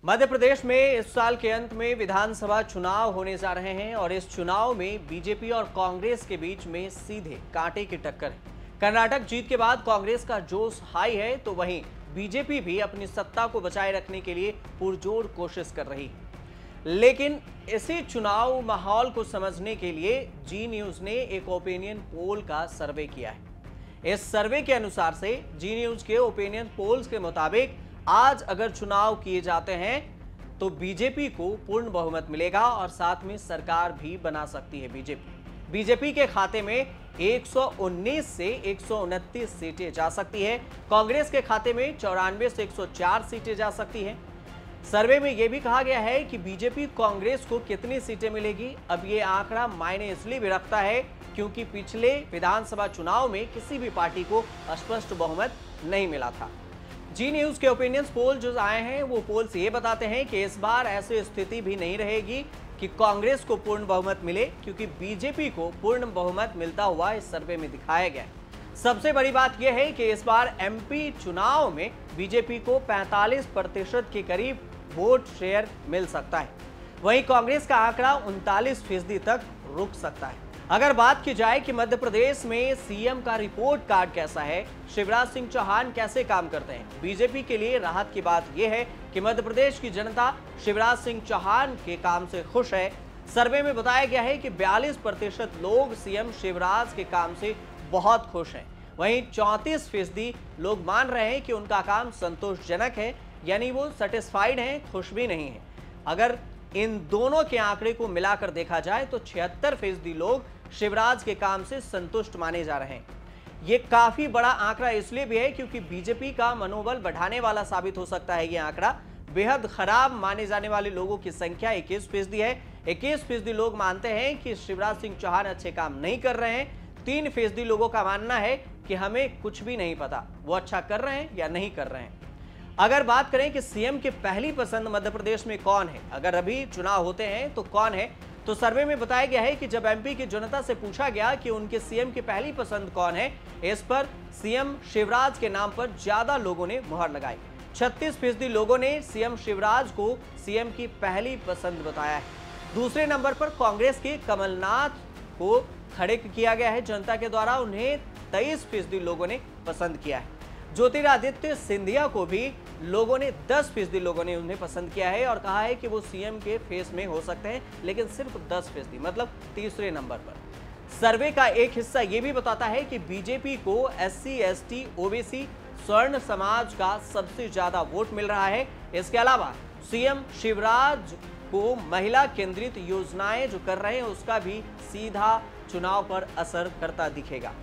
मध्य प्रदेश में इस साल के अंत में विधानसभा चुनाव होने जा रहे हैं और इस चुनाव में बीजेपी और कांग्रेस के बीच में सीधे कांटे की टक्कर है। कर्नाटक जीत के बाद कांग्रेस का जोश हाई है, तो वहीं बीजेपी भी अपनी सत्ता को बचाए रखने के लिए पुरजोर कोशिश कर रही है। लेकिन इसी चुनाव माहौल को समझने के लिए जी न्यूज ने एक ओपिनियन पोल का सर्वे किया है। इस सर्वे के अनुसार से जी न्यूज के ओपिनियन पोल्स के मुताबिक आज अगर चुनाव किए जाते हैं तो बीजेपी को पूर्ण बहुमत मिलेगा और साथ में सरकार भी बना सकती है। बीजेपी के खाते में 119 से 129 सीटें जा सकती है। कांग्रेस के खाते में 94 से 104 सीटें जा सकती है। सर्वे में यह भी कहा गया है कि बीजेपी कांग्रेस को कितनी सीटें मिलेगी। अब यह आंकड़ा मायने इसलिए भी रखता है क्योंकि पिछले विधानसभा चुनाव में किसी भी पार्टी को स्पष्ट बहुमत नहीं मिला था। जी न्यूज के ओपिनियंस पोल जो आए हैं वो पोल्स ये बताते हैं कि इस बार ऐसी स्थिति भी नहीं रहेगी कि कांग्रेस को पूर्ण बहुमत मिले, क्योंकि बीजेपी को पूर्ण बहुमत मिलता हुआ इस सर्वे में दिखाया गया है। सबसे बड़ी बात यह है कि इस बार एमपी चुनाव में बीजेपी को 45% के करीब वोट शेयर मिल सकता है। वहीं कांग्रेस का आंकड़ा 39% तक रुक सकता है। अगर बात की जाए कि मध्य प्रदेश में सीएम का रिपोर्ट कार्ड कैसा है, शिवराज सिंह चौहान कैसे काम करते हैं, बीजेपी के लिए राहत की बात यह है कि मध्य प्रदेश की जनता शिवराज सिंह चौहान के काम से खुश है। सर्वे में बताया गया है कि 42% लोग सीएम शिवराज के काम से बहुत खुश हैं। वहीं 34% लोग मान रहे हैं कि उनका काम संतोषजनक है, यानी वो सेटिस्फाइड हैं, खुश भी नहीं है। अगर इन दोनों के आंकड़े को मिलाकर देखा जाए तो 76% लोग शिवराज के काम से संतुष्ट माने जा रहे हैं। ये काफी बड़ा आंकड़ा इसलिए भी है क्योंकि बीजेपी का मनोबल बढ़ाने वाला साबित हो सकता है। ये आंकड़ा बेहद खराब माने जाने वाले लोगों की संख्या 21% है। 21% लोग मानते हैं कि शिवराज सिंह चौहान अच्छे काम नहीं कर रहे हैं। 3% लोगों का मानना है कि हमें कुछ भी नहीं पता वो अच्छा कर रहे हैं या नहीं कर रहे हैं। अगर बात करें कि सीएम की पहली पसंद मध्य प्रदेश में कौन है, अगर अभी चुनाव होते हैं तो कौन है, तो सर्वे में बताया गया है कि जब एमपी की जनता से पूछा गया कि उनके सीएम की पहली पसंद कौन है, इस पर सीएम शिवराज के नाम पर ज्यादा लोगों ने मुहर लगाई। 36% लोगों ने सीएम शिवराज को सीएम की पहली पसंद बताया है। दूसरे नंबर पर कांग्रेस के कमलनाथ को खड़े किया गया है जनता के द्वारा, उन्हें 23% लोगों ने पसंद किया है। ज्योतिरादित्य सिंधिया को भी लोगों ने 10% लोगों ने उन्हें पसंद किया है और कहा है कि वो सीएम के फेस में हो सकते हैं, लेकिन सिर्फ 10%, मतलब तीसरे नंबर पर। सर्वे का एक हिस्सा ये भी बताता है कि बीजेपी को SC, ST, OBC, स्वर्ण समाज का सबसे ज्यादा वोट मिल रहा है। इसके अलावा सीएम शिवराज को महिला केंद्रित योजनाएं जो कर रहे हैं उसका भी सीधा चुनाव पर असर करता दिखेगा।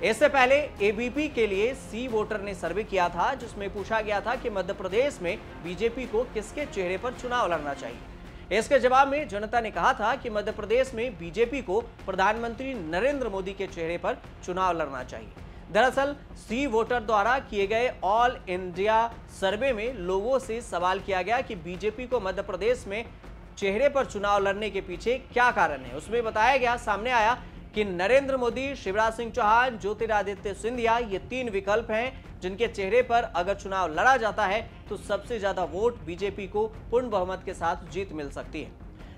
इससे पहले एबीपी के लिए सी वोटर ने सर्वे किया था, जिसमें पूछा गया था कि मध्य प्रदेश में बीजेपी को किसके चेहरे पर चुनाव लड़ना चाहिए। इसके जवाब में जनता ने कहा था कि मध्य प्रदेश में बीजेपी को प्रधानमंत्री नरेंद्र मोदी के चेहरे पर चुनाव लड़ना चाहिए। दरअसल सी वोटर द्वारा किए गए ऑल इंडिया सर्वे में लोगों से सवाल किया गया कि बीजेपी को मध्य प्रदेश में चेहरे पर चुनाव लड़ने के पीछे क्या कारण है। उसमें बताया गया, सामने आया कि नरेंद्र मोदी, शिवराज सिंह चौहान, ज्योतिरादित्य सिंधिया, ये 3 विकल्प हैं जिनके चेहरे पर अगर चुनाव लड़ा जाता है तो सबसे ज्यादा वोट बीजेपी को पूर्ण बहुमत के साथ जीत मिल सकती है।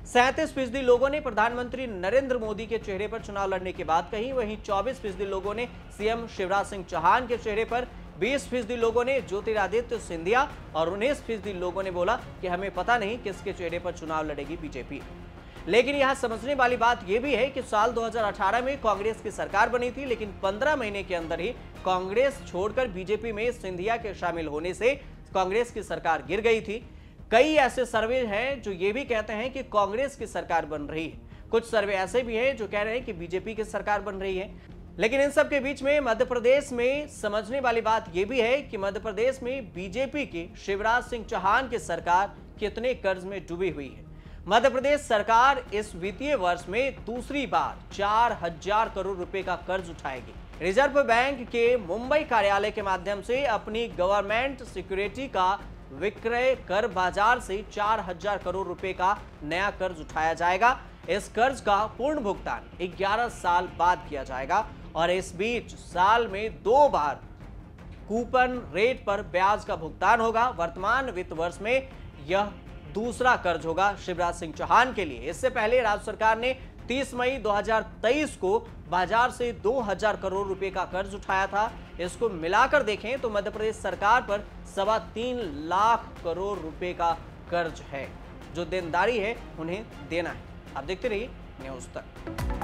37% लोगों ने प्रधानमंत्री नरेंद्र मोदी के चेहरे पर चुनाव लड़ने की बात कही। वहीं 24% लोगों ने सीएम शिवराज सिंह चौहान के चेहरे पर, 20% लोगों ने ज्योतिरादित्य सिंधिया और 19% लोगों ने बोला कि हमें पता नहीं किसके चेहरे पर चुनाव लड़ेगी बीजेपी। लेकिन यहां समझने वाली बात यह भी है कि साल 2018 में कांग्रेस की सरकार बनी थी, लेकिन 15 महीने के अंदर ही कांग्रेस छोड़कर बीजेपी में सिंधिया के शामिल होने से कांग्रेस की सरकार गिर गई थी। कई ऐसे सर्वे हैं जो ये भी कहते हैं कि कांग्रेस की सरकार बन रही है। कुछ सर्वे ऐसे भी हैं जो कह रहे हैं कि बीजेपी की सरकार बन रही है। लेकिन इन सब के बीच में मध्य प्रदेश में समझने वाली बात यह भी है कि मध्य प्रदेश में बीजेपी की शिवराज सिंह चौहान की सरकार कितने कर्ज में डूबी हुई है। मध्य प्रदेश सरकार इस वित्तीय वर्ष में दूसरी बार 4000 करोड़ रुपए का कर्ज उठाएगी। रिजर्व बैंक के मुंबई कार्यालय के माध्यम से अपनी गवर्नमेंट सिक्योरिटी का विक्रय कर बाजार से 4000 करोड़ रुपए का नया कर्ज उठाया जाएगा। इस कर्ज का पूर्ण भुगतान 11 साल बाद किया जाएगा और इस बीच साल में 2 बार कूपन रेट पर ब्याज का भुगतान होगा। वर्तमान वित्त वर्ष में यह दूसरा कर्ज होगा शिवराज सिंह चौहान के लिए। इससे पहले राज्य सरकार ने 30 मई 2023 को बाजार से 2000 करोड़ रुपए का कर्ज उठाया था। इसको मिलाकर देखें तो मध्य प्रदेश सरकार पर 3.25 लाख करोड़ रुपए का कर्ज है। जो देनदारी है उन्हें देना है। आप देखते रहिए न्यूज़ तक।